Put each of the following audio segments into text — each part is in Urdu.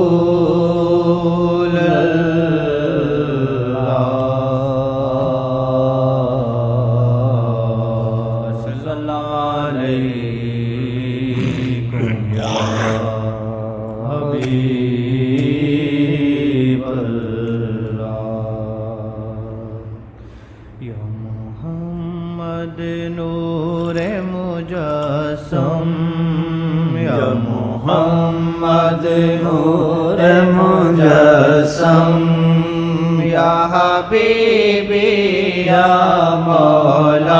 رسول اللہ صلی اللہ علیکم یا حبیب اللہ یا محمد نور مجسم یا محمد نور مجسم یا حبیبی یا مولائی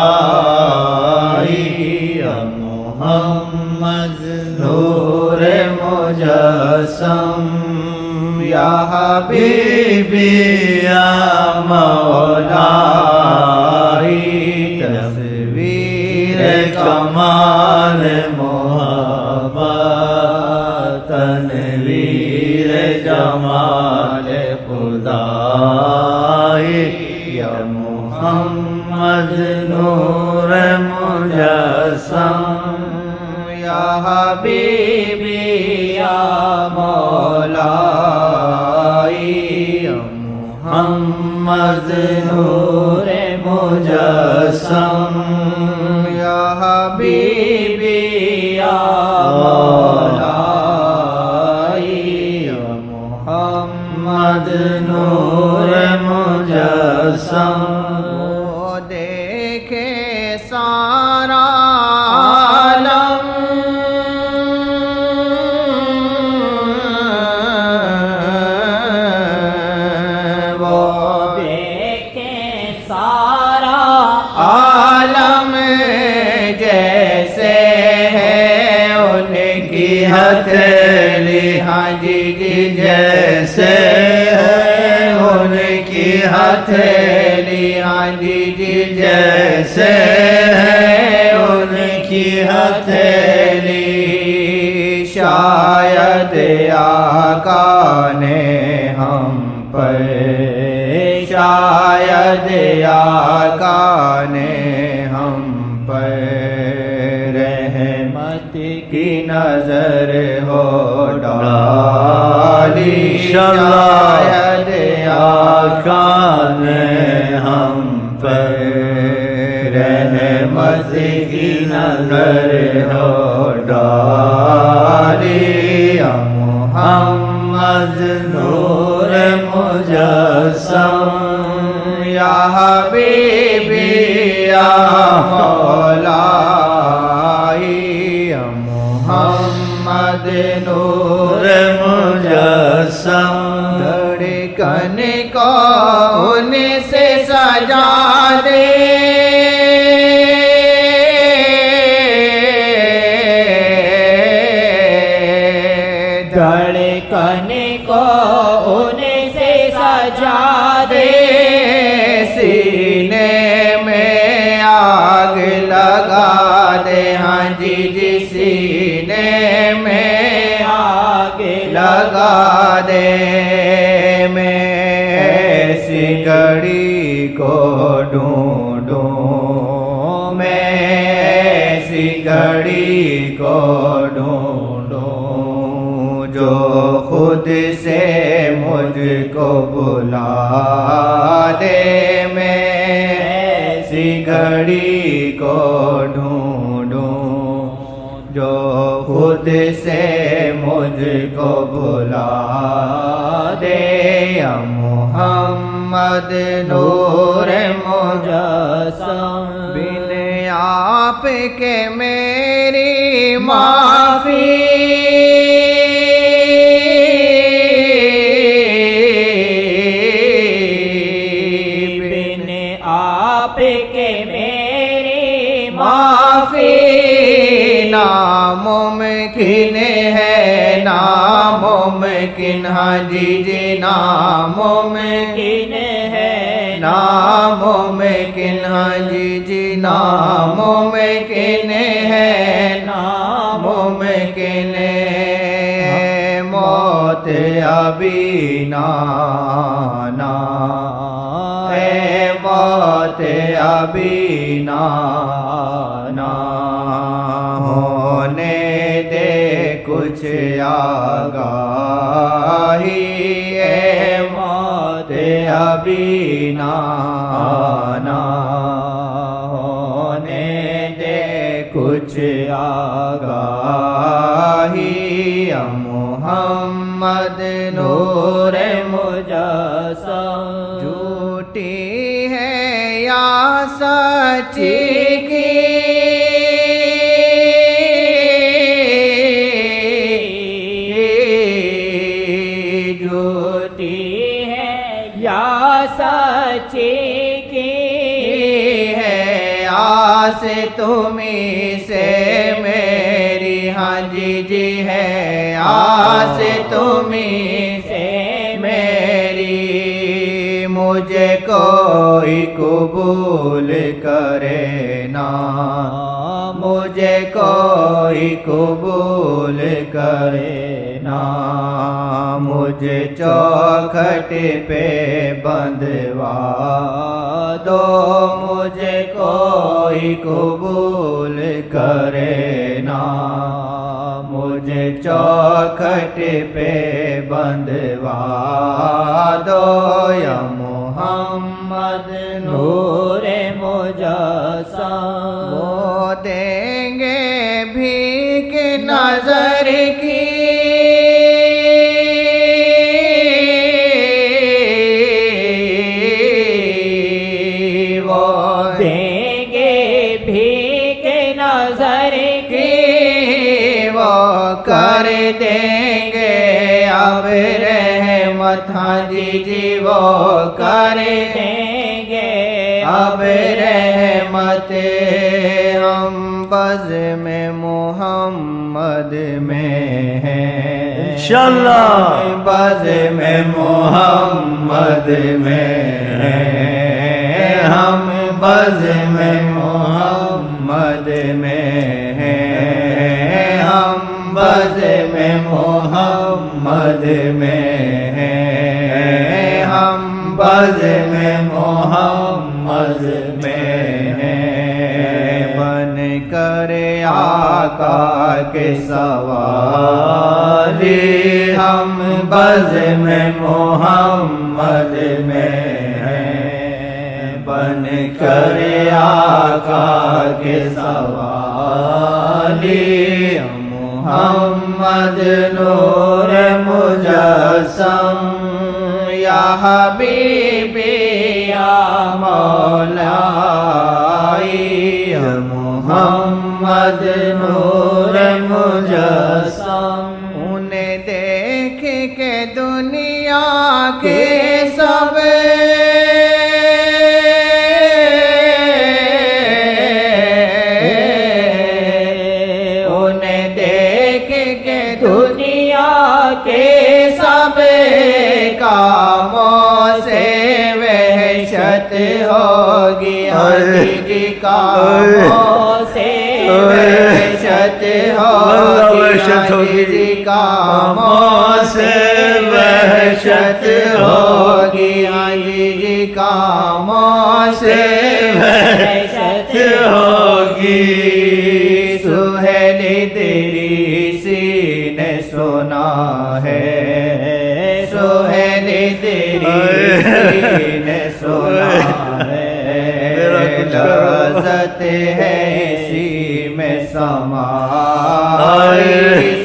یا محمد نور مجسم یا حبیبی یا مولائی تصویر کمال محبت تنویر جمال خدائی یا محمد نور مجسم یا حبیبی یا مولائی یا محمد نور مجسم یا حبیبی یا مولائی یا محمد نور مجسم وہ دیکھے سارا عالم وہ دیکھے سارا عالم جیسے ہے ان کی ہتھیلی ہاں جی جیسے ہے ان کی ہتھیلی ہاں جی جیسے ہے ان کی ہتھیلی شاید آقا نے ہم پر شاید آقا نے ہم پر رحمت کی نظر ہو ڈالی شاید آقا نے ہم پر رحمت کی نظر ہو ڈالی یا محمد نور مجسم یا حبیبی یا مولائی یا محمد نور مجسم دھڑکن کو ان سے سجا دے دھڑکن کو ان سے سجا دے سینے میں آگ لگا دے ہاں جی سینے میں آگ لگا دے میں ایسی گھڑی کو ڈھونڈوں میں ایسی گھڑی کو ڈھونڈوں جو خود سے مجھ کو بلا دے میں ایسی گھڑی کو ڈھونڈوں جو خود سے مجھ کو بلا دے یا محمد نور مجسم بن آپ کے میری معافی بن آپ کے میری معافی ناممکن ہے ناممکن ہاں جی ناممکن ہے ناممکن ہاں جی ناممکن ہے ناممکن موت ابھی نہ موت ابھی نہ ہونے دے کچھ آگاہی اے موت ابھی نہ ہونے دے کچھ آگاہی محمد نور مجسم جھوٹی ہے یا سچی کی جھوٹی ہے یا سچی کی ہے آس تمہیں سے میری ہاں جی ہے آس تمہیں سے میری مجھے کوئی قبول کرے نا مجھے کوئی قبول کرے نا مجھے چوکھٹ پہ بندھوا دو مجھے کوئی قبول کرے نا مجھے چوکھٹ پہ بندھوا دو یا محمد نور مجسم وہ دیں گے بھیک نظر کی وہ دیں گے بھیک نظر کی وہ کر دیں گے اب رحمت ہاں جی وہ کر دیں گے اب رحمت ہم بز میں محمد میں ہیں انشاءاللہ بز میں محمد میں ہیں ہم بز میں محمد میں ہیں ہم بز میں محمد میں ہیں ہم بز میں محمد میں ہیں بن کر آقا کے سواری ہم بز میں محمد میں ہیں بن کر آقا کے سواری محمد نور مجسم یا حبیبی یا مولائی یا محمد نور مجسم انہیں دیکھ کے دنیا کے سب انہیں دیکھ کے دنیا کے سب کاموں سے وحشت ہوگی جی کاموں سے وحشت ہوگی جی کاموں سے وحشت ہوگی جی کاموں سے وحشت ہوگی سہیل ادریسی نے سنا ہے سہیل ادریسی نے سنا ہے لذت ہے اسی میں سمائی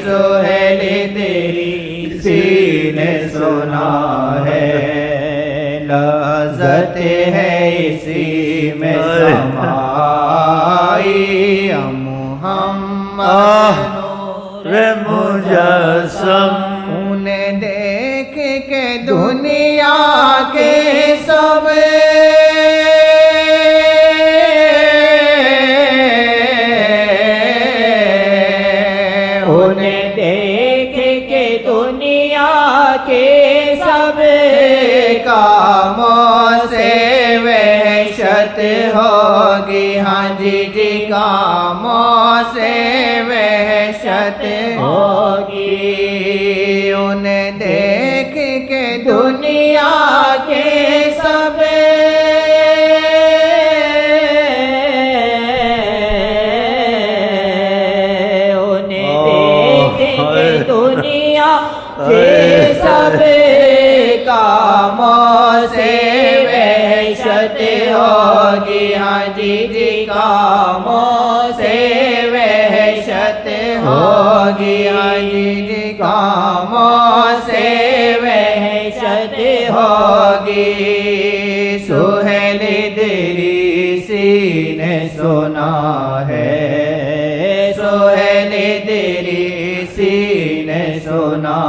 سہیل ادریسی نے سنا ہے لذت ہے اسی میں سمائی محمد نور مجسم انہیں دیکھ کے دنیا کے سب انہیں دیکھ کے دنیا کے سب کاموں سے وحشت ہوگی ہاں جی کاموں سے وحشت ہوگی انہیں دیکھ کے دنیا کے سب جی کاموں سے وحشت ہوگی ہاں جی کاموں سے وحشت ہوگی سہیل ادریسی نے سنا ہے سہیل ادریسی نے سنا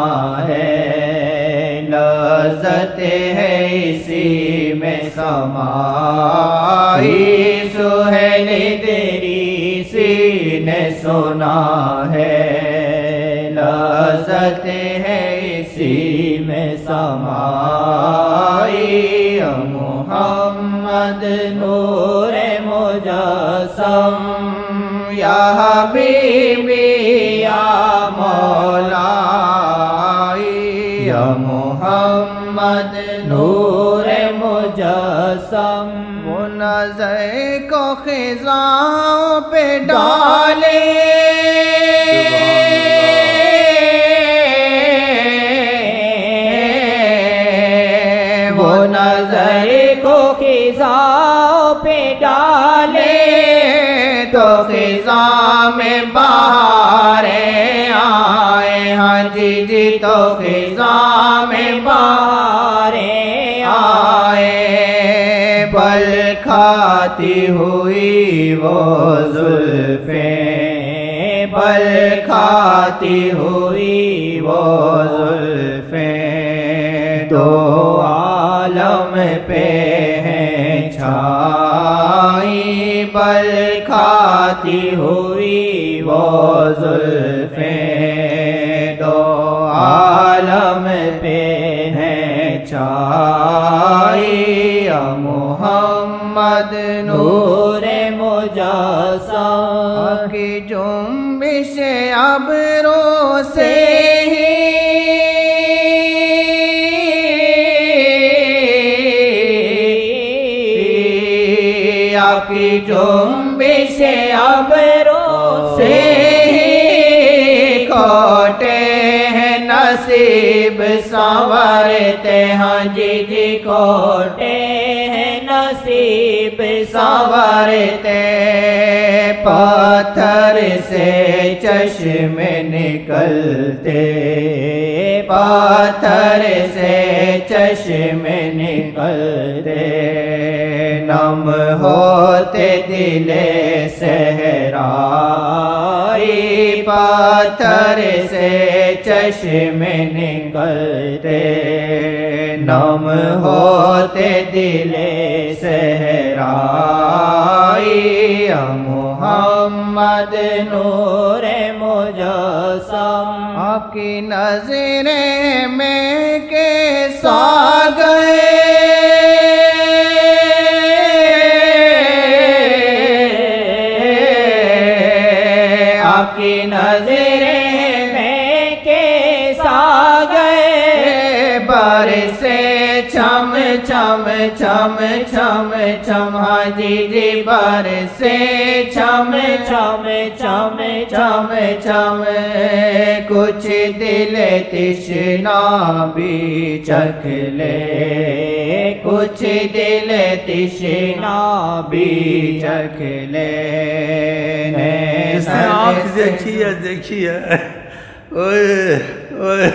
ہے لذت ہے اسی میں سمائی سہیل ادریسی نے سنا ہے لذت ہے اسی میں سمائی محمد نور مجسم یا حبیبی یا مولائی یا محمد نور مجسم وہ نظر کو خزاں پہ ڈالے وہ نظر کو خزاں پہ ڈالے تو خزاں میں بہاریں آئے ہاں جی جی تو خزاں میں بہاریں آئے پل کھاتی ہوئی وہ زلفیں پل کھاتی ہوئی وہ زلفیں دو عالم پہ ہیں چھائی پل کھاتی ہوئی وہ زلفیں دو عالم پہ ہیں چھائی محمد نور مجسم کی جنبش ابروں سے آپ کی جنبش ابروں سے کھوٹے ہیں نصیب سنورتے ہاں جی جی کھوٹے ہیں نصیب سنورتے پتھر سے چشم نکلتے پتھر سے چشم نکلتے نم ہوتے دل صحرائی پتھر سے چشم نکلتے نم ہوتے دل صحرائی محمد نور مجسم آپ کی نظریں میں کیسا گئے آپ کی نظریں میں کیسا گئے برسے چم چم چم چم چم ہاں جی جی برسے چم چم چم چم چم کچھ دل تشنا بھی چکھ لے کچھ دل تشنا بھی چکھ لے آنکھ دیکھیے دیکھیے اوئے اوئے